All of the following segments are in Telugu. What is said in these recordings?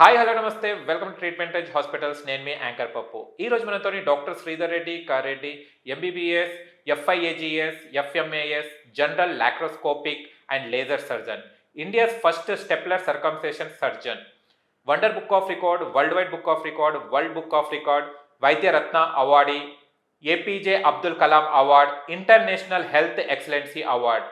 హాయ్ హలో నమస్తే welcome to treatment edge hospitals. నేను మీ యాంకర్ పప్పు. ఈ రోజు మనతోని doctor Sridhar Reddy Kareddy, MBBS, FIAGS, FMAS, general laparoscopic and laser surgeon, India's first stapler circumcision surgeon, wonder book of record, world wide book of record, world book of record, Vaidyaratna awardee, APJ Abdul Kalam award, international health excellency award.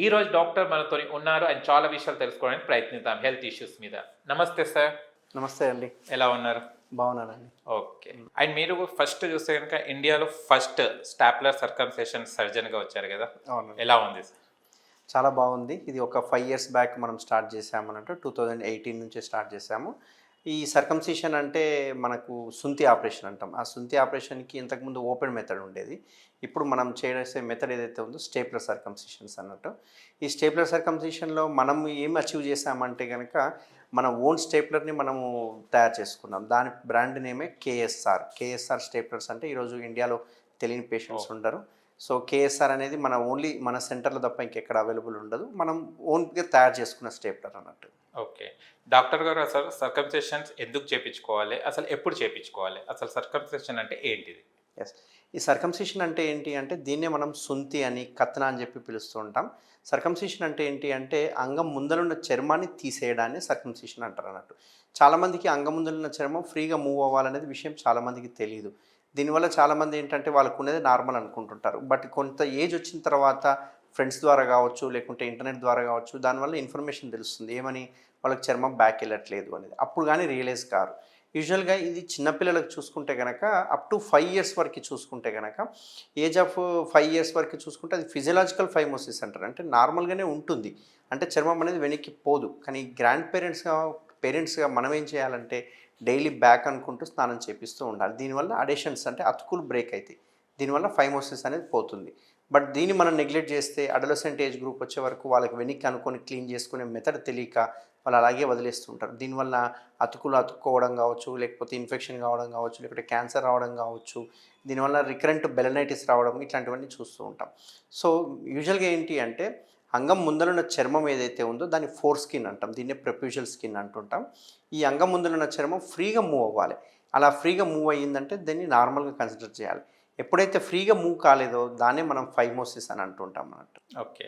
ఈ రోజు డాక్టర్ మనతోని ఉన్నారు అండ్ చాలా విషయాలు తెలుసుకోవడానికి ప్రయత్నిద్దాం హెల్త్ ఇష్యూస్ మీద. నమస్తే సార్. నమస్తే అండి. ఎలా ఉన్నారు? బాగున్నానండి. ఓకే. అండ్ మీరు ఫస్ట్ చూస్తే కనుక ఇండియాలో ఫస్ట్ స్టాప్లర్ సర్కంసేషన్ సర్జన్గా వచ్చారు కదా, అవును, ఎలా ఉంది సార్? చాలా బాగుంది. ఇది ఒక 5 years బ్యాక్ మనం స్టార్ట్ చేసామన్నట్టు 2018 నుంచి స్టార్ట్ చేసాము. ఈ సర్కంసిషన్ అంటే మనకు సుంతి ఆపరేషన్ అంటాం. ఆ సుంతి ఆపరేషన్కి ఇంతకుముందు ఓపెన్ మెథడ్ ఉండేది. ఇప్పుడు మనం చేసే మెథడ్ ఏదైతే ఉందో స్టేప్లర్ సర్కంసిషన్స్ అన్నట్టు. ఈ స్టేప్లర్ సర్కంసిషన్లో మనం ఏం అచీవ్ చేసామంటే కనుక మన ఓన్ స్టేప్లర్ని మనము తయారు చేసుకున్నాం. దాని బ్రాండ్ నేమే కేఎస్ఆర్ స్టేప్లర్స్. అంటే ఈరోజు ఇండియాలో తెలియని పేషెంట్స్ ఉండరు. సో కేఎస్ఆర్ అనేది మన సెంటర్లో తప్ప ఇంకెక్కడ అవైలబుల్ ఉండదు. మనం ఓన్గా తయారు చేసుకున్న స్టేప్లర్ అన్నట్టు. ఓకే. డాక్టర్ గారు, అసలు సర్కంసేషన్స్ ఎందుకు చేయించుకోవాలి, అసలు ఎప్పుడు చేయించుకోవాలి, అసలు సర్కంసేషన్ అంటే ఏంటిది? ఎస్. ఈ సర్కంసిషన్ అంటే ఏంటి అంటే దీన్నే మనం సుంతి అని, కత్న అని చెప్పి పిలుస్తూ ఉంటాం. సర్కంసిషన్ అంటే ఏంటి అంటే అంగం ముందరున్న చర్మాన్ని తీసేయడాన్ని సర్కంసిషన్ అంటారు అన్నట్టు. చాలామందికి అంగం ముందరున్న చర్మం ఫ్రీగా మూవ్ అవ్వాలనేది విషయం చాలామందికి తెలియదు. దీనివల్ల చాలామంది ఏంటంటే వాళ్ళకు ఉన్నది నార్మల్ అనుకుంటుంటారు. బట్ కొంత ఏజ్ వచ్చిన తర్వాత ఫ్రెండ్స్ ద్వారా కావచ్చు, లేకుంటే ఇంటర్నెట్ ద్వారా కావచ్చు, దానివల్ల ఇన్ఫర్మేషన్ తెలుస్తుంది. ఏమని? వాళ్ళకి చర్మం బ్యాక్ వెళ్ళట్లేదు అనేది. అప్పుడు కానీ రియలైజ్ కారు. యూజువల్గా ఇది చిన్నపిల్లలకు చూసుకుంటే కనుక అప్ టు 5 years వరకు చూసుకుంటే కనుక, ఏజ్ ఆఫ్ 5 years వరకు చూసుకుంటే అది ఫిజియలాజికల్ ఫైమోసిస్ అంటారు. అంటే నార్మల్గానే ఉంటుంది. అంటే చర్మం అనేది వెనక్కి పోదు. కానీ గ్రాండ్ పేరెంట్స్గా మనం ఏం చేయాలంటే డైలీ బ్యాక్ అనుకుంటూ స్నానం చేపిస్తూ ఉండాలి. దీనివల్ల అడేషన్స్ అంటే అతుకులు బ్రేక్ అవుతాయి. దీనివల్ల ఫైమోసిస్ అనేది పోతుంది. బట్ దీన్ని మనం నెగ్లెక్ట్ చేస్తే అడోలసెంట్ ఏజ్ గ్రూప్ వచ్చే వరకు వాళ్ళకి వెనక్కి అనుకొని క్లీన్ చేసుకునే మెథడ్ తెలియక వాళ్ళు అలాగే వదిలేస్తుంటారు. దీనివల్ల అతుక్కోవడం కావచ్చు, లేకపోతే ఇన్ఫెక్షన్ కావడం కావచ్చు, లేకపోతే క్యాన్సర్ రావడం కావచ్చు, దీనివల్ల రికరెంట్ బెలనైటిస్ రావడం, ఇట్లాంటివన్నీ చూస్తూ ఉంటాం. సో యూజువల్గా ఏంటి అంటే అంగం ముందరున్న చర్మం ఏదైతే ఉందో దాన్ని ఫోర్ స్కిన్ అంటాం. దీన్నే ప్రొప్యూషల్ స్కిన్ అంటుంటాం. ఈ అంగం ముందరున్న చర్మం ఫ్రీగా మూవ్ అవ్వాలి. అలా ఫ్రీగా మూవ్ అయ్యిందంటే దాన్ని నార్మల్గా కన్సిడర్ చేయాలి. ఎప్పుడైతే ఫ్రీగా మూవ్ కాలేదో దాన్నే మనం ఫైమోసిస్ అని అంటుంటాం అన్నట్టు. ఓకే.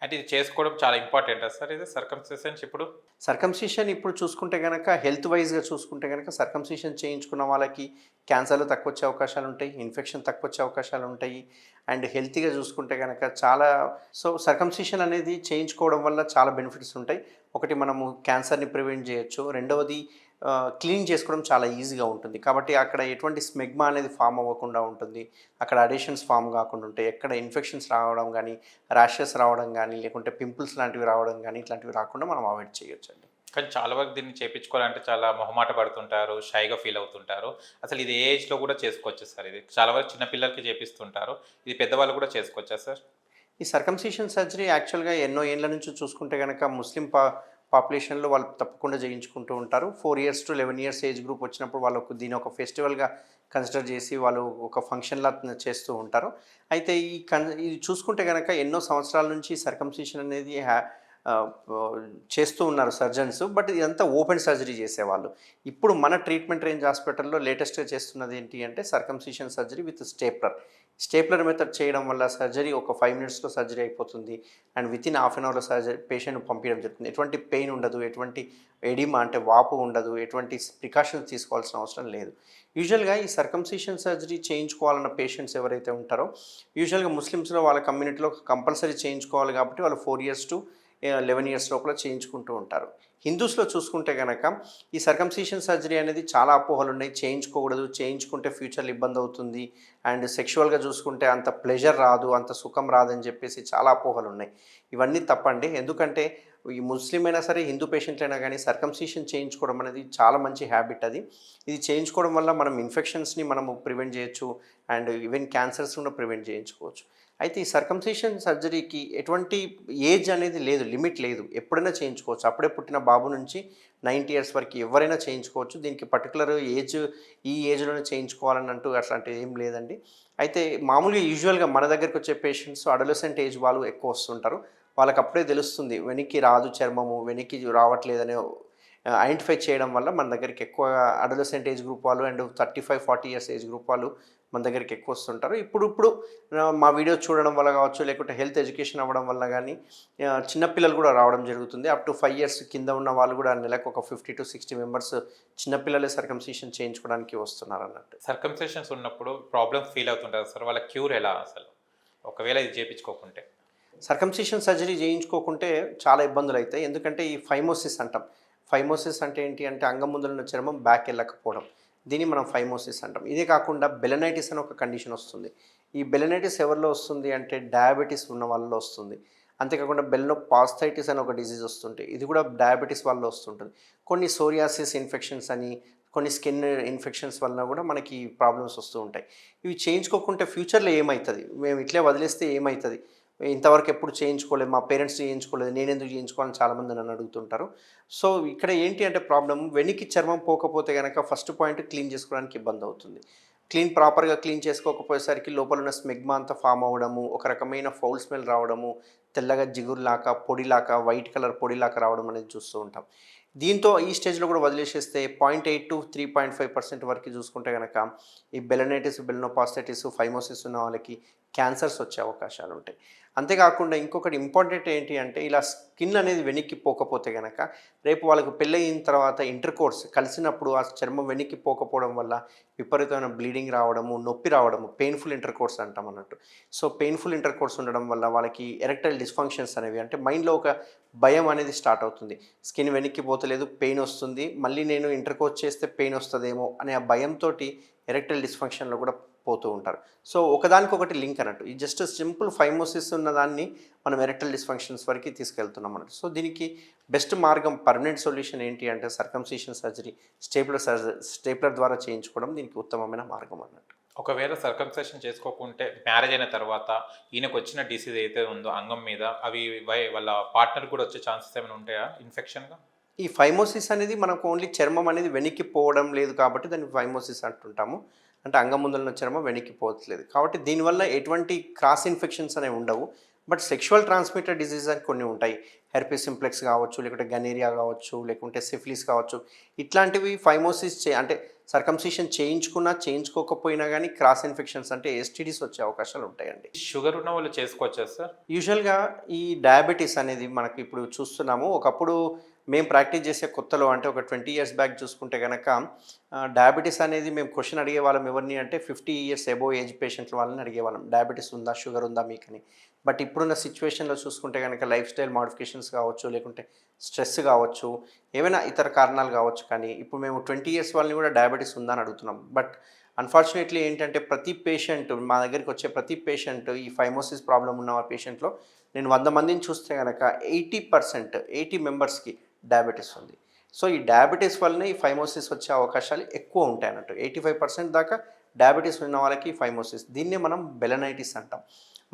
అంటే ఇది చేసుకోవడం చాలా ఇంపార్టెంటా సార్, ఇది సర్కంసేషన్స్ ఇప్పుడు? సర్కంసిషన్ ఇప్పుడు చూసుకుంటే కనుక హెల్త్ వైజ్గా చూసుకుంటే కనుక సర్కంసిషన్ చేయించుకున్న వాళ్ళకి క్యాన్సర్లు తక్కువ వచ్చే అవకాశాలు ఉంటాయి, ఇన్ఫెక్షన్ తక్కువ వచ్చే అవకాశాలు ఉంటాయి. అండ్ హెల్తీగా చూసుకుంటే కనుక చాలా సర్కంసిషన్ అనేది చేయించుకోవడం వల్ల చాలా బెనిఫిట్స్ ఉంటాయి. ఒకటి, మనము క్యాన్సర్ని ప్రివెంట్ చేయొచ్చు. రెండవది, క్లీన్ చేసుకోవడం చాలా ఈజీగా ఉంటుంది. కాబట్టి అక్కడ ఎటువంటి స్మెగ్మా అనేది ఫామ్ అవ్వకుండా ఉంటుంది. అక్కడ అడేషన్స్ ఫామ్ కాకుండా ఉంటాయి. ఎక్కడ ఇన్ఫెక్షన్స్ రావడం కానీ, ర్యాషెస్ రావడం కానీ, లేకుంటే పింపుల్స్ లాంటివి రావడం కానీ, ఇట్లాంటివి రాకుండా మనం అవాయిడ్ చేయొచ్చండి. కానీ చాలా వరకు దీన్ని చేయించుకోవాలంటే చాలా మొహమాట పడుతుంటారు, షైగా ఫీల్ అవుతుంటారు. అసలు ఇది ఏ ఏజ్లో కూడా చేసుకోవచ్చు సార్? ఇది చాలా వరకు చిన్నపిల్లలకి చేపిస్తుంటారు, ఇది పెద్దవాళ్ళు కూడా చేసుకోవచ్చా సార్? ఈ సర్కంసిషన్ సర్జరీ యాక్చువల్గా ఎన్నో ఏళ్ళ నుంచి చూసుకుంటే కనుక ముస్లిం పాపులేషన్లో వాళ్ళు తప్పకుండా చేయించుకుంటూ ఉంటారు. 4 years to 11 years age group వచ్చినప్పుడు వాళ్ళకు దీని ఒక ఫెస్టివల్గా కన్సిడర్ చేసి వాళ్ళు ఒక ఫంక్షన్లా చేస్తూ ఉంటారు. అయితే ఇది చూసుకుంటే కనుక ఎన్నో సంవత్సరాల నుంచి సర్కంసిషన్ అనేది చేస్తూ ఉన్నారు సర్జన్స్. బట్ ఇదంతా ఓపెన్ సర్జరీ చేసేవాళ్ళు. ఇప్పుడు మన ట్రీట్మెంట్ రేంజ్ హాస్పిటల్లో లేటెస్ట్గా చేస్తున్నది ఏంటి అంటే circumcision surgery with stapler method చేయడం వల్ల సర్జరీ ఒక 5 minutesలో సర్జరీ అయిపోతుంది. అండ్ వితిన్ హాఫ్ అన్ అవర్లో పేషెంట్ పంపించడం జరుగుతుంది. ఎటువంటి పెయిన్ ఉండదు, ఎటువంటి ఎడిమా అంటే వాపు ఉండదు, ఎటువంటి ప్రికాషన్స్ తీసుకోవాల్సిన అవసరం లేదు. యూజువల్గా ఈ సర్కంసిషన్ సర్జరీ చేయించుకోవాలన్న పేషెంట్స్ ఎవరైతే ఉంటారో, యూజువల్గా ముస్లిమ్స్లో వాళ్ళ కమ్యూనిటీలో కంపల్సరీ చేయించుకోవాలి కాబట్టి వాళ్ళు 4 years to 11 years లోపల చేయించుకుంటూ ఉంటారు. హిందూస్లో చూసుకుంటే కనుక ఈ సర్కంసిషన్ సర్జరీ అనేది చాలా అపోహలు ఉన్నాయి. చేయించుకోకూడదు, చేయించుకుంటే ఫ్యూచర్లో ఇబ్బంది అవుతుంది, అండ్ సెక్షువల్గా చూసుకుంటే అంత ప్లెజర్ రాదు, అంత సుఖం రాదని చెప్పేసి చాలా అపోహలు ఉన్నాయి. ఇవన్నీ తప్పండి. ఎందుకంటే ఈ ముస్లిం అయినా సరే, హిందూ పేషెంట్లు అయినా కానీ సర్కంసిషన్ చేయించుకోవడం అనేది చాలా మంచి హ్యాబిట్ అది. ఇది చేయించుకోవడం వల్ల మనం ఇన్ఫెక్షన్స్ని మనము ప్రివెంట్ చేయొచ్చు, అండ్ ఈవెన్ క్యాన్సర్స్ కూడా ప్రివెంట్ చేయించుకోవచ్చు. అయితే ఈ సర్కంసిషన్ సర్జరీకి ఎటువంటి ఏజ్ అనేది లేదు, లిమిట్ లేదు. ఎప్పుడైనా చేయించుకోవచ్చు. అప్పుడే పుట్టిన బాబు నుంచి 90 years వరకు ఎవరైనా చేయించుకోవచ్చు. దీనికి పర్టికులర్ ఏజ్, ఈ ఏజ్లోనే చేయించుకోవాలని అంటూ అట్లాంటిది ఏం లేదండి. అయితే మామూలుగా యూజువల్గా మన దగ్గరికి వచ్చే పేషెంట్స్ అడోలసెంట్ ఏజ్ వాళ్ళు ఎక్కువ వస్తుంటారు. వాళ్ళకి అప్పుడే తెలుస్తుంది వెనక్కి రాదు చర్మము, వెనక్కి రావట్లేదనే ఐడెంటిఫై చేయడం వల్ల మన దగ్గరికి ఎక్కువగా అడోలసెంట్ ఏజ్ గ్రూప్ వాళ్ళు అండ్ 35-40 ఇయర్స్ ఏజ్ గ్రూప్ వాళ్ళు మన దగ్గరికి ఎక్కువ వస్తుంటారు. ఇప్పుడు మా వీడియో చూడడం వల్ల కావచ్చు, లేకుంటే హెల్త్ ఎడ్యుకేషన్ అవ్వడం వల్ల కానీ చిన్నపిల్లలు కూడా రావడం జరుగుతుంది. అప్ టు 5 ఇయర్స్ కింద ఉన్న వాళ్ళు కూడా నెలకు ఒక 50-60 మెంబర్స్ చిన్నపిల్లలే సర్కంసిషన్ చేయించుకోవడానికి వస్తున్నారు అన్నట్టు. సర్కంసెషన్స్ ఉన్నప్పుడు ప్రాబ్లమ్స్ ఫీల్ అవుతుంటారు సార్, వాళ్ళ క్యూర్ ఎలా అసలు ఒకవేళ ఇది చేయించుకోకుంటే? సర్కంసిషన్ సర్జరీ చేయించుకోకుంటే చాలా ఇబ్బందులు అవుతాయి. ఎందుకంటే ఈ ఫైమోసిస్ అంటాం. ఫైమోసిస్ అంటే ఏంటి అంటే అంగం ముందర ఉన్న చర్మం బ్యాక్ వెళ్ళకపోవడం, దీన్ని మనం ఫైమోసిస్ అంటాం. ఇదే కాకుండా బెలనైటిస్ అని ఒక కండిషన్ వస్తుంది. ఈ బెలనైటిస్ ఎవరిలో వస్తుంది అంటే డయాబెటీస్ ఉన్న వాళ్ళలో వస్తుంది. అంతేకాకుండా పాస్థైటిస్ అని ఒక డిసీజ్ వస్తుంటే ఇది కూడా డయాబెటీస్ వల్ల వస్తుంటుంది. కొన్ని సోరియాసిస్ ఇన్ఫెక్షన్స్ అని, కొన్ని స్కిన్ ఇన్ఫెక్షన్స్ వలన కూడా మనకి ప్రాబ్లమ్స్ వస్తూ ఉంటాయి. ఇవి చేయించుకోకుంటే ఫ్యూచర్లో ఏమవుతుంది, మేము ఇట్లే వదిలేస్తే ఏమవుతుంది, ఇంతవరకు ఎప్పుడు చేయించుకోలేదు, మా పేరెంట్స్ చేయించుకోలేదు, నేను ఎందుకు చేయించుకోవాలని చాలామంది నన్ను అడుగుతుంటారు. సో ఇక్కడ ఏంటి అంటే ప్రాబ్లం, వెనక్కి చర్మం పోకపోతే కనుక ఫస్ట్ పాయింట్ క్లీన్ చేసుకోవడానికి ఇబ్బంది అవుతుంది. ప్రాపర్గా క్లీన్ చేసుకోకపోయేసరికి లోపల ఉన్న స్మెగ్మా అంతా ఫామ్ అవ్వడము, ఒక రకమైన ఫౌల్ స్మెల్ రావడము, తెల్లగా జిగురులాగా పొడిలాగా వైట్ కలర్ పొడిలాగా రావడం అనేది చూస్తూ ఉంటాం. దీంతో ఈ స్టేజ్లో కూడా వదిలేసేస్తే 0.8 to 3.5% వరకు చూసుకుంటే కనుక ఈ బెలనైటిస్, బెలినోపాస్థైటిస్, ఫైమోసిస్ ఉన్న వాళ్ళకి క్యాన్సర్స్ వచ్చే అవకాశాలు ఉంటాయి. అంతేకాకుండా ఇంకొకటి ఇంపార్టెంట్ ఏంటి అంటే ఇలా స్కిన్ అనేది వెనక్కి పోకపోతే కనుక రేపు వాళ్ళకు పెళ్ళయిన తర్వాత ఇంటర్కోర్స్ కలిసినప్పుడు ఆ చర్మం వెనక్కి పోకపోవడం వల్ల విపరీతమైన బ్లీడింగ్ రావడము, నొప్పి రావడము, పెయిన్ఫుల్ ఇంటర్కోర్స్ అంటాం అన్నట్టు. సో పెయిన్ఫుల్ ఇంటర్కోర్స్ ఉండడం వల్ల వాళ్ళకి ఎరెక్టైల్ డిస్ఫంక్షన్స్ అనేవి, అంటే మైండ్లో ఒక భయం అనేది స్టార్ట్ అవుతుంది. స్కిన్ వెనక్కి పోతలేదు, పెయిన్ వస్తుంది, మళ్ళీ నేను ఇంటర్కోర్స్ చేస్తే పెయిన్ వస్తుందేమో అనే ఆ భయంతో ఎరెక్టైల్ డిస్ఫంక్షన్లో కూడా పోతూ ఉంటారు. సో ఒకదానికొకటి లింక్ అన్నట్టు. ఈ జస్ట్ సింపుల్ ఫైమోసిస్ ఉన్నదాన్ని మనం ఎరెక్టైల్ డిస్ఫంక్షన్స్ వరకు తీసుకెళ్తున్నాం అన్నట్టు. సో దీనికి బెస్ట్ మార్గం, పర్మనెంట్ సొల్యూషన్ ఏంటి అంటే సర్కంసిషన్ సర్జరీ, స్టేప్లర్ ద్వారా చేయించుకోవడం దీనికి ఉత్తమమైన మార్గం అన్నట్టు. ఒకవేళ సర్కంసెషన్ చేసుకోకుంటే మ్యారేజ్ అయిన తర్వాత ఈయనకు వచ్చిన డిసీజ్ అయితే ఉందో అంగం మీద, అవి వాళ్ళ పార్ట్నర్ కూడా వచ్చే ఛాన్సెస్ ఏమైనా ఉంటాయా ఇన్ఫెక్షన్గా? ఈ ఫైమోసిస్ అనేది మనకు ఓన్లీ చర్మం అనేది వెనక్కి పోవడం లేదు కాబట్టి దాన్ని ఫైమోసిస్ అంటుంటాము. అంటే అంగం ముందర ఉన్న చర్మం వెనక్కి పోవట్లేదు కాబట్టి దీనివల్ల ఎటువంటి క్రాస్ ఇన్ఫెక్షన్స్ అనేవి ఉండవు. బట్ సెక్షువల్ ట్రాన్స్మిటెడ్ డిసీజ్ అని కొన్ని ఉంటాయి. హెర్పిస్ సింప్లెక్స్ కావచ్చు, లేకుంటే గనేరియా కావచ్చు, లేకుంటే సిఫిలిస్ కావచ్చు. ఇట్లాంటివి ఫైమోసిస్ అంటే సర్కంసిషన్ చేయించుకున్నా చేయించుకోకపోయినా కానీ క్రాస్ ఇన్ఫెక్షన్స్ అంటే ఎస్టీడీస్ వచ్చే అవకాశాలు ఉంటాయండి. షుగర్ ఉన్న వాళ్ళు చేసుకోవచ్చా సార్? యూజువల్గా ఈ డయాబెటీస్ అనేది మనకి ఇప్పుడు చూస్తున్నాము. ఒకప్పుడు మేము ప్రాక్టీస్ చేసే కొత్తలో అంటే ఒక 20 ఇయర్స్ బ్యాక్ చూసుకుంటే కనుక డయాబెటీస్ అనేది మేము క్వశ్చన్ అడిగేవాళ్ళం ఎవరిని అంటే 50 ఇయర్స్ అబోవ్ ఏజ్ పేషెంట్ల వాళ్ళని అడిగేవాళ్ళం, డయాబెటీస్ ఉందా, షుగర్ ఉందా మీకని. బట్ ఇప్పుడున్న సిచ్యువేషన్లో చూసుకుంటే కనుక లైఫ్ స్టైల్ మోడిఫికేషన్స్ కావచ్చు, లేకుంటే స్ట్రెస్ కావచ్చు, ఏమైనా ఇతర కారణాలు కావచ్చు, కానీ ఇప్పుడు మేము 20 ఇయర్స్ వాళ్ళని కూడా డయాబెటీస్ ఉందా అని అడుగుతున్నాం. బట్ అన్ఫార్చునేట్లీ ఏంటంటే ప్రతి పేషెంట్, మా దగ్గరికి వచ్చే ప్రతి పేషెంట్ ఈ ఫైమోసిస్ ప్రాబ్లం ఉన్న పేషెంట్లో నేను 100 మందిని చూస్తే కనుక 80 మెంబర్స్కి డయాబెటీస్ ఉంది. సో ఈ డయాబెటీస్ వల్లనే ఈ ఫైమోసిస్ వచ్చే అవకాశాలు ఎక్కువ ఉంటాయి అన్నట్టు. 85% దాకా డయాబెటీస్ ఉన్న వాళ్ళకి ఫైమోసిస్. దీన్నే మనం బెలనైటిస్ అంటాం.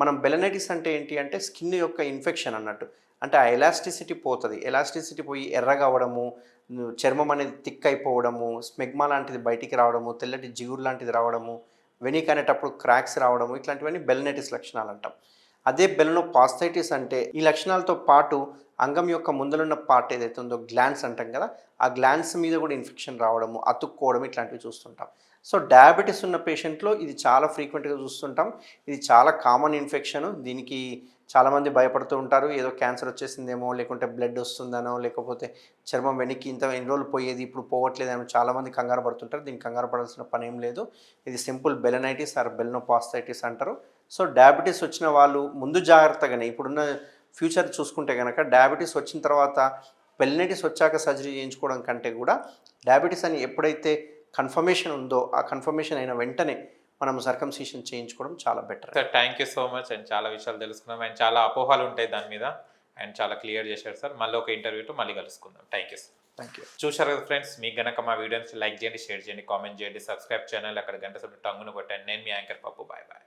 మనం బెలనైటిస్ అంటే ఏంటి అంటే స్కిన్ యొక్క ఇన్ఫెక్షన్ అన్నట్టు. అంటే ఆ ఎలాస్టిసిటీ పోతుంది. ఎలాస్టిసిటీ పోయి ఎర్రగా అవ్వడము, చర్మం అనేది థిక్ అయిపోవడము, స్మెగ్మా లాంటిది బయటికి రావడము, తెల్లటి జిగురు లాంటిది రావడము, వెనీక్ అనేటప్పుడు క్రాక్స్ రావడము, ఇట్లాంటివన్నీ బెలనైటిస్ లక్షణాలు అంటాం. అదే బెలినోపాస్థైటిస్ అంటే ఈ లక్షణాలతో పాటు అంగం యొక్క ముందలున్న పార్ట్ ఏదైతే ఉందో గ్లాండ్స్ అంటాం కదా, ఆ గ్లాండ్స్ మీద కూడా ఇన్ఫెక్షన్ రావడము, అతుక్కోవడం ఇట్లాంటివి చూస్తుంటాం. సో డయాబెటీస్ ఉన్న పేషెంట్లో ఇది చాలా ఫ్రీక్వెంట్గా చూస్తుంటాం. ఇది చాలా కామన్ ఇన్ఫెక్షన్. దీనికి చాలామంది భయపడుతూ ఉంటారు, ఏదో క్యాన్సర్ వచ్చేసిందేమో, లేకుంటే బ్లడ్ వస్తుందనో, లేకపోతే చర్మం వెనక్కి ఎన్ని రోజులు పోయేది ఇప్పుడు పోవట్లేదేమో చాలామంది కంగారు పడుతుంటారు. దీనికి కంగారు పడాల్సిన పని ఏం లేదు. ఇది సింపుల్ బెలనైటిస్ ఆర్ బెలినోపాస్థైటిస్ అంటారు. సో డయాబెటీస్ వచ్చిన వాళ్ళు ముందు జాగ్రత్తగానే, ఇప్పుడున్న ఫ్యూచర్ చూసుకుంటే కనుక డయాబెటీస్ వచ్చిన తర్వాత బెలనైటిస్ వచ్చాక సర్జరీ చేయించుకోవడం కంటే కూడా డయాబెటీస్ అని ఎప్పుడైతే కన్ఫర్మేషన్ ఉందో ఆ కన్ఫర్మేషన్ అయిన వెంటనే మనం సర్కంసిషన్ చేయించుకోవడం చాలా better. Sir thank you so much. And చాలా విషయాలు తెలుసుకున్నాం, అండ్ చాలా అపోహాలు ఉంటాయి దాని మీద, అండ్ చాలా క్లియర్ చేశారు సార్. మళ్ళీ ఒక ఇంటర్వ్యూతో మళ్ళీ కలుసుకుందాం. Thank you sir. Thank you. చూశారు కదా ఫ్రెండ్స్, మీకు గనక మా వీడియోస్ లైక్ చేయండి, షేర్ చేయండి, కామెంట్ చేయండి, సబ్స్క్రైబ్ ఛానల్ అక్కడ గంట సభ్యులు టంగును కొట్టండి. నేను మీ యాంకర్ పప్పు. Bye bye.